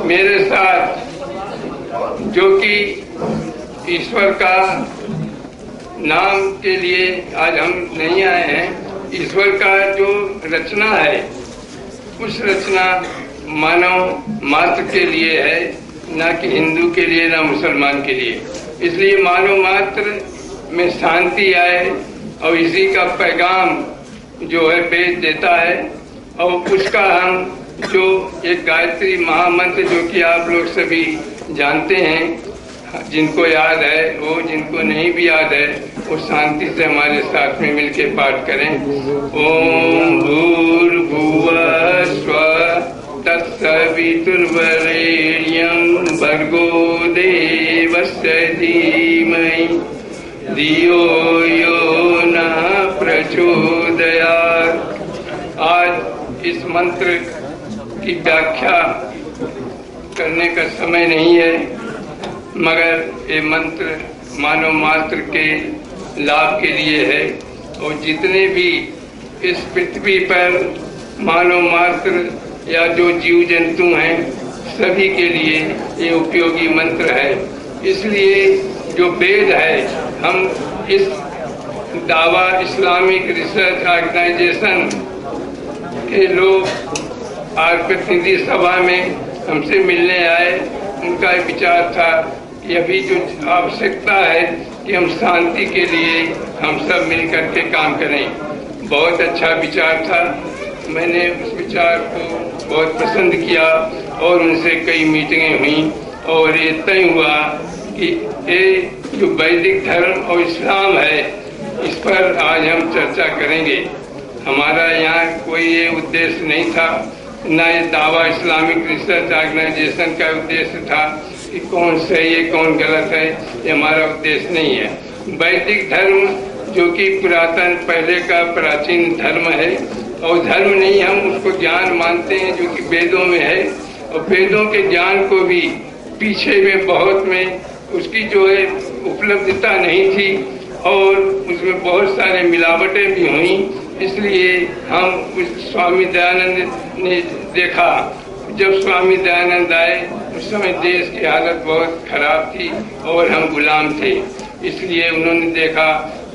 मेरे साथ जो कि ईश्वर का नाम के लिए आज हम नहीं आए हैं, ईश्वर का जो रचना है उस रचना मानव मात्र के लिए है, ना कि हिंदू के लिए ना मुसलमान के लिए। इसलिए मानव मात्र में शांति आए और इसी का पैगाम जो है वेद देता है। और उसका हम जो एक गायत्री महामंत्र जो कि आप लोग सभी जानते हैं, जिनको याद है वो, जिनको नहीं भी याद है वो शांति से हमारे साथ में मिलके पाठ करें। ओम भूर्भुवः स्वः तत्सवितुर्वरेण्यं भर्गो देवस्य धीमहि धियो यो नः प्रचोदयात्। आज इस मंत्र की व्याख्या करने का समय नहीं है, मगर ये मंत्र मानव मात्र के लाभ के लिए है। और जितने भी इस पृथ्वी पर मानव मात्र या जो जीव जंतु हैं सभी के लिए ये उपयोगी मंत्र है। इसलिए जो वेद है, हम इस दावा इस्लामिक रिसर्च ऑर्गेनाइजेशन के लोग आज प्रतिनिधि सभा में हमसे मिलने आए। उनका विचार था कि अभी जो आवश्यकता है कि हम शांति के लिए हम सब मिल करके काम करें। बहुत अच्छा विचार था, मैंने उस विचार को बहुत पसंद किया और उनसे कई मीटिंगें हुई और ये तय हुआ कि ये जो वैदिक धर्म और इस्लाम है इस पर आज हम चर्चा करेंगे। हमारा यहाँ कोई ये उद्देश्य नहीं था, न ये दावा इस्लामिक रिसर्च ऑर्गेनाइजेशन का उद्देश्य था कि कौन सही है कौन गलत है, ये हमारा उद्देश्य नहीं है। वैदिक धर्म जो कि पुरातन पहले का प्राचीन धर्म है और धर्म नहीं, हम उसको ज्ञान मानते हैं जो कि वेदों में है। और वेदों के ज्ञान को भी पीछे में बहुत में उसकी जो है उपलब्धता नहीं थी और उसमें बहुत सारे मिलावटें भी हुई। इसलिए हम उस स्वामी दयानंद ने देखा, जब स्वामी दयानंद आए उस समय देश की हालत बहुत खराब थी और हम गुलाम थे। इसलिए उन्होंने देखा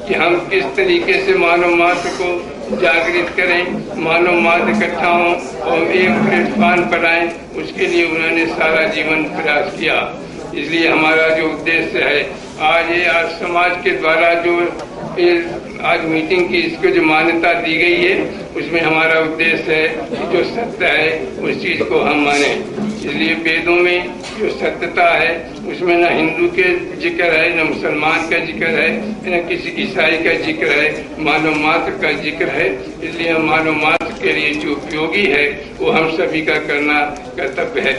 कि हम किस तरीके से मानव मात्र को जागृत करें, मानव मात्र इकट्ठा हों और एक प्लेटफॉर्म पर आए, उसके लिए उन्होंने सारा जीवन प्रयास किया। इसलिए हमारा जो उद्देश्य है आज समाज के द्वारा जो आज मीटिंग की इसको जो मान्यता दी गई है उसमें हमारा उद्देश्य है कि जो सत्य है उस चीज को हम माने। इसलिए वेदों में जो सत्यता है उसमें न हिंदू के जिक्र है, न मुसलमान का जिक्र है, न किसी ईसाई का जिक्र है, मानव मात्र का जिक्र है। इसलिए हम मानव मात्र के लिए जो उपयोगी है वो हम सभी का करना कर्तव्य है।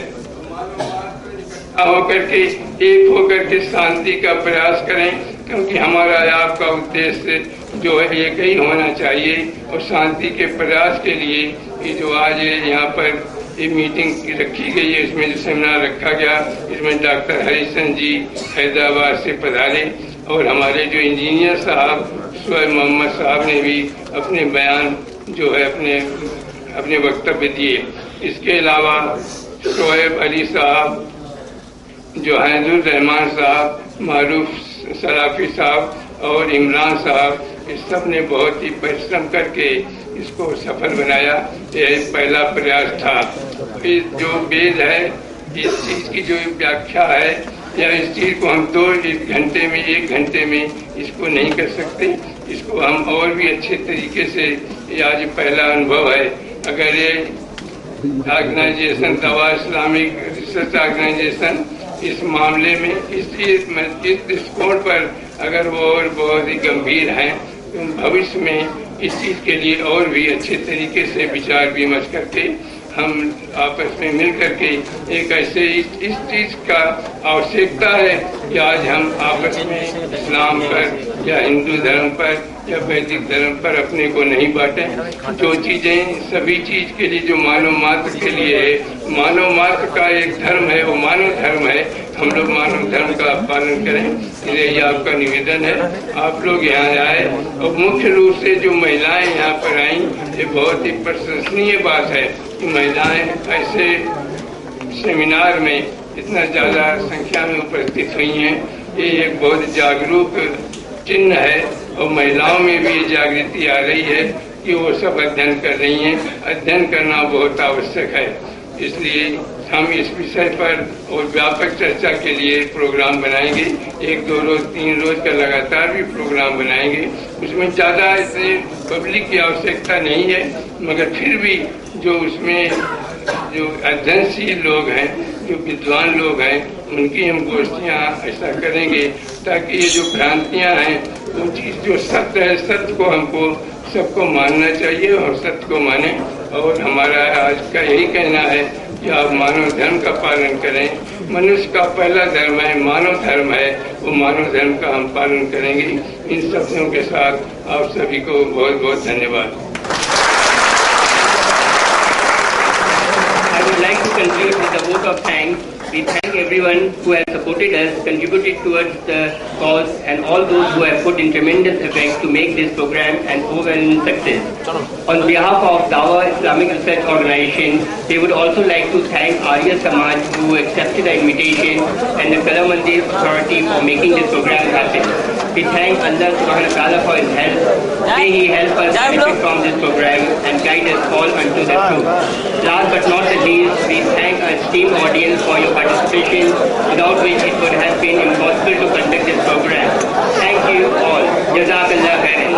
होकर के एक होकर के शांति का प्रयास करें, क्योंकि हमारा आपका उद्देश्य जो है एक ही होना चाहिए। और शांति के प्रयास के लिए ये जो आज यहाँ पर ये मीटिंग रखी गई है, इसमें जो सेमिनार रखा गया, इसमें डॉक्टर हरिशन जी हैदराबाद से पधारे और हमारे जो इंजीनियर साहब शोएब मोहम्मद साहब ने भी अपने बयान जो है अपने वक्तव्य दिए। इसके अलावा शोएब अली साहब, जो हैदुर रहमान साहब, मारूफ सराफी साहब और इमरान साहब, इस सब ने बहुत ही परिश्रम करके इसको सफल बनाया। यह पहला प्रयास था। इस जो वेद है, इस चीज की जो व्याख्या है या इस चीज को हम एक घंटे में इसको नहीं कर सकते। इसको हम और भी अच्छे तरीके से, आज पहला अनुभव है। अगर ये ऑर्गेनाइजेशन दावा इस्लामिक रिसर्च ऑर्गेनाइजेशन इस मामले में इस दृष्टिकोण पर अगर वो और बहुत ही गंभीर हैं तो भविष्य में इस चीज के लिए और भी अच्छे तरीके से विचार विमर्श करके हम आपस में मिल करके एक ऐसे इस चीज का आवश्यकता है कि आज हम आपस में इस्लाम पर या हिंदू धर्म पर या वैदिक धर्म पर अपने को नहीं बांटें। जो चीजें सभी चीज के लिए जो मानव मात्र के लिए है, मानव मात्र का एक धर्म है, वो मानव धर्म है। हम लोग मानव धर्म का पालन करें, इसलिए ये आपका निवेदन है। आप लोग यहाँ आए और मुख्य रूप से जो महिलाएं यहाँ पर आई, ये बहुत ही प्रशंसनीय बात है कि महिलाएं ऐसे सेमिनार में इतना ज़्यादा संख्या में उपस्थित हुई हैं, ये एक बहुत जागरूक चिन्ह है और महिलाओं में भी ये जागृति आ रही है कि वो सब अध्ययन कर रही हैं। अध्ययन करना बहुत आवश्यक है, इसलिए हम इस विषय पर और व्यापक चर्चा के लिए प्रोग्राम बनाएंगे। 1, 2 रोज 3 रोज का लगातार भी प्रोग्राम बनाएंगे। उसमें ज़्यादा ऐसे पब्लिक की आवश्यकता नहीं है, मगर फिर भी जो उसमें जो अध्ययनशील लोग हैं, जो विद्वान लोग हैं, उनकी हम गोष्ठियाँ ऐसा करेंगे ताकि ये जो भ्रांतियाँ हैं, वो चीज़ जो सत्य है, सत्य को हमको सबको मानना चाहिए और सत्य को माने। और हमारा आज का यही कहना है कि आप मानव धर्म का पालन करें। मनुष्य का पहला धर्म है मानव धर्म है, वो मानव धर्म का हम पालन करेंगे। इन शब्दों के साथ आप सभी को बहुत बहुत धन्यवाद। I would like to conclude with a vote of thanks. We thank everyone who has supported us, contributed towards the cause, and all those who have put in tremendous effect to make this program an overwhelming success. On behalf of Dawa Islamic Research Organization, they would also like to thank Arya Samaj who accepted the invitation and the Kala Mandir Authority for making this program happen. We thank Allah Subhanahu wa Ta'ala for His help. May He help us benefit from this program and guide us all unto the truth. Last but not the least, we thank our esteemed audience for your participation, without which it would have been impossible to conduct this program. Thank you all. Jazakallah khairan.